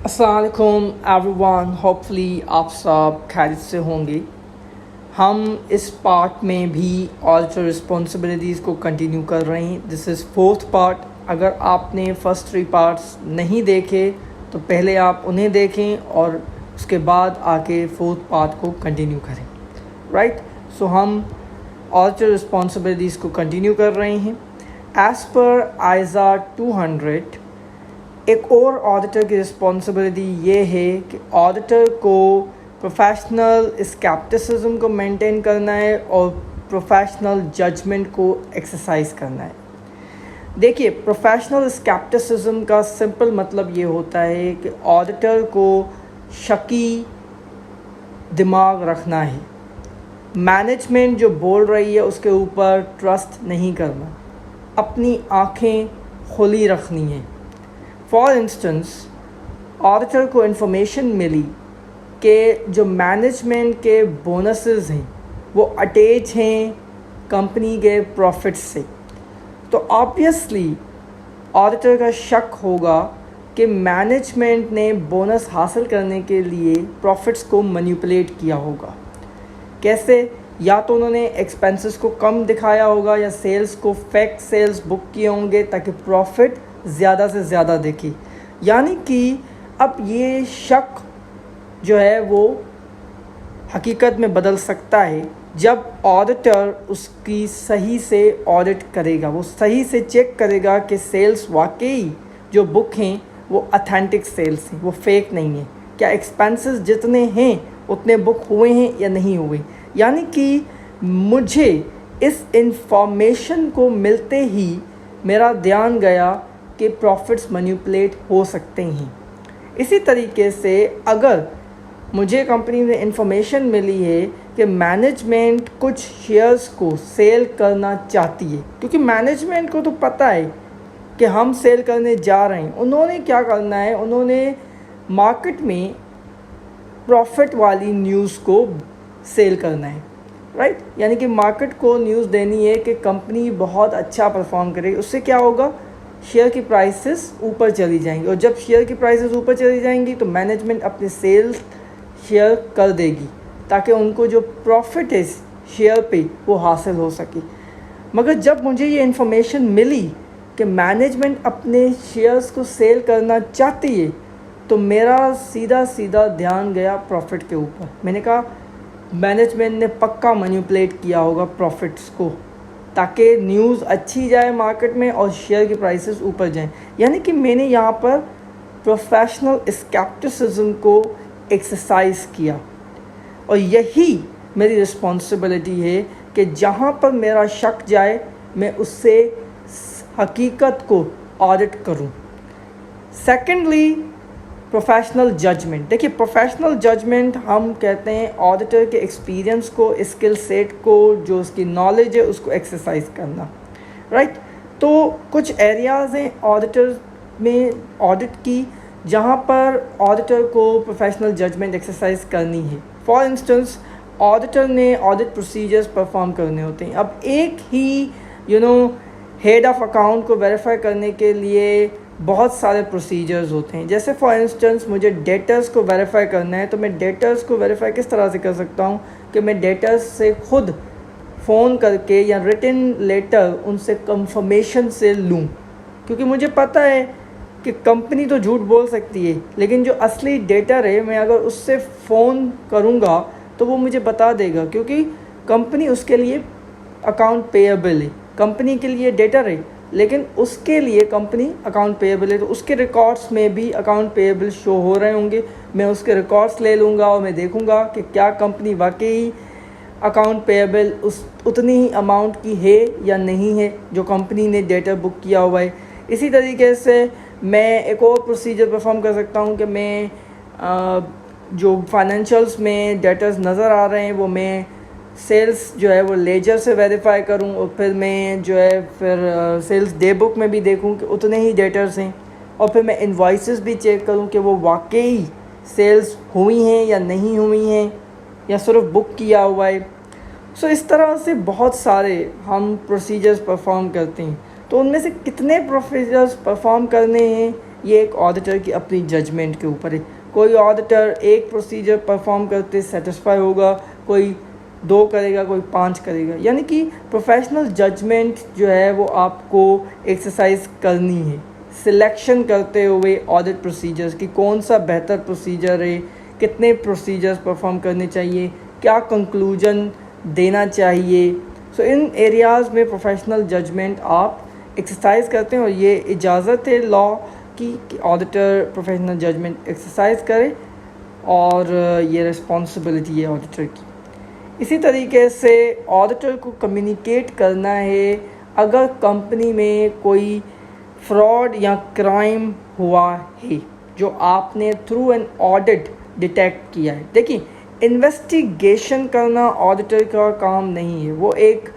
अस्सलाम वालेकुम everyone, hopefully आप सब खैरियत से होंगे। हम इस पार्ट में भी ऑल्टर रिस्पॉन्सिबिलिटीज़ को कंटिन्यू कर रहे हैं। This is fourth part. अगर आपने फर्स्ट 3 पार्ट्स नहीं देखे तो पहले आप उन्हें देखें और उसके बाद आके फोर्थ पार्ट को कंटिन्यू करें, राइट। सो हम ऑल्टर रिस्पॉन्सिबिलिटीज़ को कंटिन्यू कर रहे हैं। एज़ पर आइज़ा 200 एक और ऑडिटर की रिस्पॉन्सिबिलिटी ये है कि ऑडिटर को प्रोफेशनल स्केप्टिसिज्म को मेंटेन करना है और प्रोफेशनल जजमेंट को एक्सरसाइज करना है। देखिए, प्रोफेशनल स्केप्टिसिज्म का सिंपल मतलब ये होता है कि ऑडिटर को शकी दिमाग रखना है। मैनेजमेंट जो बोल रही है उसके ऊपर ट्रस्ट नहीं करना, अपनी आँखें खुली रखनी है। फॉर इंस्टेंस, ऑडिटर को इन्फॉर्मेशन मिली कि जो मैनेजमेंट के बोनसेस हैं वो अटैच हैं कंपनी के प्रॉफिट्स से, तो ऑब्वियसली ऑडिटर का शक होगा कि मैनेजमेंट ने बोनस हासिल करने के लिए प्रॉफिट्स को मैनिपुलेट किया होगा। कैसे? या तो उन्होंने एक्सपेंसेस को कम दिखाया होगा या सेल्स को फेक सेल्स बुक किए होंगे ताकि प्रॉफिट ज़्यादा से ज़्यादा दिखे। यानी कि अब ये शक जो है वो हकीकत में बदल सकता है जब ऑडिटर उसकी सही से ऑडिट करेगा। वो सही से चेक करेगा कि सेल्स वाकई जो बुक हैं वो ऑथेंटिक सेल्स हैं, वो फेक नहीं है। क्या एक्सपेंसेस जितने हैं उतने बुक हुए हैं या नहीं हुए। यानी कि मुझे इस इंफॉर्मेशन को मिलते ही मेरा ध्यान गया कि प्रॉफिट्स मैनिपुलेट हो सकते हैं। इसी तरीके से अगर मुझे कंपनी में इंफॉर्मेशन मिली है कि मैनेजमेंट कुछ शेयर्स को सेल करना चाहती है, क्योंकि मैनेजमेंट को तो पता है कि हम सेल करने जा रहे हैं, उन्होंने क्या करना है, उन्होंने मार्केट में प्रॉफिट वाली न्यूज़ को सेल करना है, राइट। यानी कि मार्केट को न्यूज़ देनी है कि कंपनी बहुत अच्छा परफॉर्म करेगी। उससे क्या होगा, शेयर की प्राइसेस ऊपर चली जाएंगी, और जब शेयर की प्राइसेस ऊपर चली जाएंगी तो मैनेजमेंट अपने सेल्स शेयर कर देगी ताकि उनको जो प्रॉफिट है शेयर पे वो हासिल हो सके। मगर जब मुझे ये इन्फॉर्मेशन मिली कि मैनेजमेंट अपने शेयर्स को सेल करना चाहती है तो मेरा सीधा ध्यान गया प्रॉफिट के ऊपर। मैंने कहा मैनेजमेंट ने पक्का मैनिपुलेट किया होगा प्रॉफिट्स को ताकि न्यूज़ अच्छी जाए मार्केट में और शेयर की प्राइसेस ऊपर जाएं। यानी कि मैंने यहाँ पर प्रोफेशनल स्केप्टिसिज्म को एक्सरसाइज किया, और यही मेरी रिस्पॉन्सिबिलिटी है कि जहाँ पर मेरा शक जाए मैं उससे हकीकत को ऑडिट करूँ। Secondly, professional judgment. देखिए, प्रोफेशनल जजमेंट हम कहते हैं ऑडिटर के एक्सपीरियंस को, स्किल सेट को, जो उसकी नॉलेज है उसको एक्सरसाइज करना, राइट। तो कुछ एरियाज़ हैं ऑडिटर में ऑडिट की जहाँ पर ऑडिटर को प्रोफेशनल जजमेंट एक्सरसाइज करनी है। फॉर इंस्टेंस, ऑडिटर ने ऑडिट प्रोसीजर्स परफॉर्म करने होते हैं। अब एक ही हेड ऑफ अकाउंट को वेरीफाई करने के लिए बहुत सारे प्रोसीजर्स होते हैं। जैसे फॉर इंस्टेंस मुझे डेटर्स को वेरीफाई करना है, तो मैं डेटर्स को वेरीफाई किस तरह से कर सकता हूँ कि मैं डेटर्स से खुद फ़ोन करके या रिटन लेटर उनसे कंफर्मेशन से लूँ, क्योंकि मुझे पता है कि कंपनी तो झूठ बोल सकती है लेकिन जो असली डेटर है मैं अगर उससे फ़ोन करूँगा तो वो मुझे बता देगा, क्योंकि कंपनी उसके लिए अकाउंट पेएबल है, कंपनी के लिए डेटर है लेकिन उसके लिए कंपनी अकाउंट पेएबल है, तो उसके रिकॉर्ड्स में भी अकाउंट पेएबल शो हो रहे होंगे। मैं उसके रिकॉर्ड्स ले लूँगा और मैं देखूँगा कि क्या कंपनी वाकई अकाउंट पेएबल उतनी ही अमाउंट की है या नहीं है जो कंपनी ने डेटा बुक किया हुआ है। इसी तरीके से मैं एक और प्रोसीजर परफॉर्म कर सकता हूँ कि मैं जो फाइनेंशियल्स में डेटर्स नज़र आ रहे हैं वो मैं सेल्स जो है वो लेजर से वेरीफाई करूं, और फिर मैं जो है फिर सेल्स डे बुक में भी देखूं कि उतने ही डेटर्स हैं, और फिर मैं इनवॉइसेस भी चेक करूं कि वो वाकई सेल्स हुई हैं या नहीं हुई हैं या सिर्फ बुक किया हुआ है। सो इस तरह से बहुत सारे हम प्रोसीजर्स परफॉर्म करते हैं। तो उनमें से कितने प्रोसीजर्स परफॉर्म करने हैं ये एक ऑडिटर की अपनी जजमेंट के ऊपर है। कोई ऑडिटर एक प्रोसीजर परफॉर्म करते सेटिस्फाई होगा, कोई 2 करेगा, कोई 5 करेगा। यानी कि प्रोफेशनल जजमेंट जो है वो आपको एक्सरसाइज करनी है सिलेक्शन करते हुए ऑडिट प्रोसीजर्स की, कौन सा बेहतर प्रोसीजर है, कितने प्रोसीजर्स परफॉर्म करने चाहिए, क्या कंक्लूजन देना चाहिए। सो इन एरियाज़ में प्रोफेशनल जजमेंट आप एक्सरसाइज करते हैं और ये इजाज़त है लॉ की ऑडिटर प्रोफेशनल जजमेंट एक्सरसाइज करे और ये रिस्पॉन्सिबिलिटी है ऑडिटर की। इसी तरीके से ऑडिटर को कम्युनिकेट करना है अगर कंपनी में कोई फ्रॉड या क्राइम हुआ है जो आपने थ्रू एन ऑडिट डिटेक्ट किया है। देखिए, इन्वेस्टिगेशन करना ऑडिटर का काम नहीं है, वो एक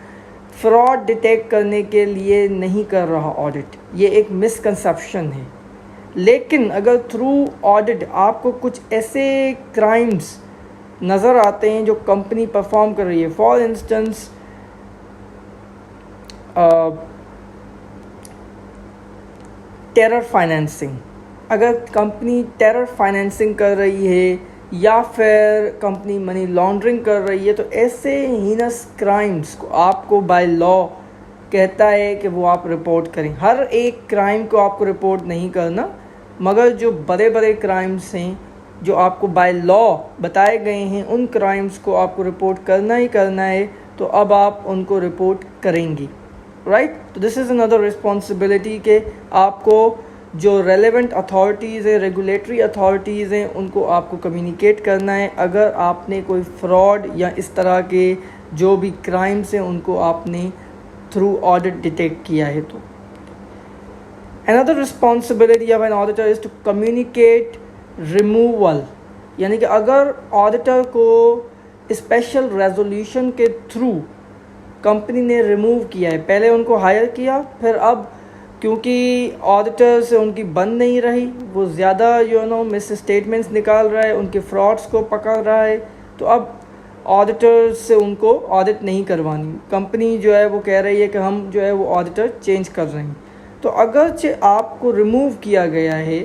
फ्रॉड डिटेक्ट करने के लिए नहीं कर रहा ऑडिट, ये एक मिसकंसेप्शन है। लेकिन अगर थ्रू ऑडिट आपको कुछ ऐसे क्राइम्स नज़र आते हैं जो कंपनी परफॉर्म कर रही है, फॉर इंस्टेंस टेरर फाइनेंसिंग, अगर कंपनी टेरर फाइनेंसिंग कर रही है या फिर कंपनी मनी लॉन्ड्रिंग कर रही है, तो ऐसे हीनस क्राइम्स को आपको बाय लॉ कहता है कि वो आप रिपोर्ट करें। हर एक क्राइम को आपको रिपोर्ट नहीं करना, मगर जो बड़े बड़े क्राइम्स हैं जो आपको बाय लॉ बताए गए हैं उन क्राइम्स को आपको रिपोर्ट करना ही करना है, तो अब आप उनको रिपोर्ट करेंगे, राइट। तो दिस इज़ अनदर रिस्पॉन्सिबिलिटी कि आपको जो रेलेवेंट अथॉरिटीज़ है, रेगुलेटरी अथॉरिटीज़ हैं, उनको आपको कम्युनिकेट करना है अगर आपने कोई फ्रॉड या इस तरह के जो भी क्राइम्स हैं उनको आपने थ्रू ऑडिट डिटेक्ट किया है। तो another responsibility of an auditor is to communicate removal, यानी कि अगर ऑडिटर को स्पेशल रेजोल्यूशन के थ्रू कंपनी ने रिमूव किया है, पहले उनको हायर किया, फिर अब क्योंकि ऑडिटर से उनकी बन नहीं रही, वो ज़्यादा मिस स्टेटमेंट्स निकाल रहा है, उनके फ्रॉड्स को पकड़ रहा है, तो अब ऑडिटर से उनको ऑडिट नहीं करवानी, कंपनी जो है वो कह रही है कि हम जो है वो ऑडिटर चेंज कर रहे हैं। तो अगरचे आपको रिमूव किया गया है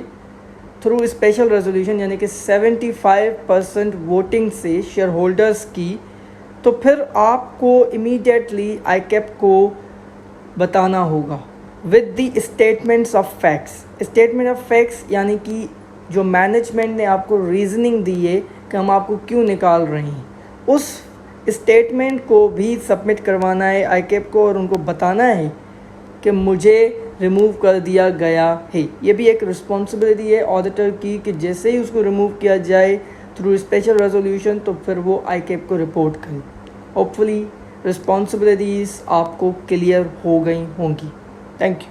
थ्रू स्पेशल रेजोल्यूशन यानी कि 75% वोटिंग से शेयर होल्डर्स की, तो फिर आपको इमीडिएटली आईकैप को बताना होगा with the statements of facts. Statement of facts यानी कि जो मैनेजमेंट ने आपको रीजनिंग दी है कि हम आपको क्यों निकाल रहे हैं, उस स्टेटमेंट को भी सबमिट करवाना है आईकैप को और उनको बताना है कि मुझे रिमूव कर दिया गया है। ये भी एक रिस्पॉन्सिबिलिटी है ऑडिटर की कि जैसे ही उसको रिमूव किया जाए थ्रू स्पेशल रेजोल्यूशन तो फिर वो आईकैप को रिपोर्ट करे। होपफुली रिस्पॉन्सिबिलिटीज़ आपको क्लियर हो गई होंगी। Thank you.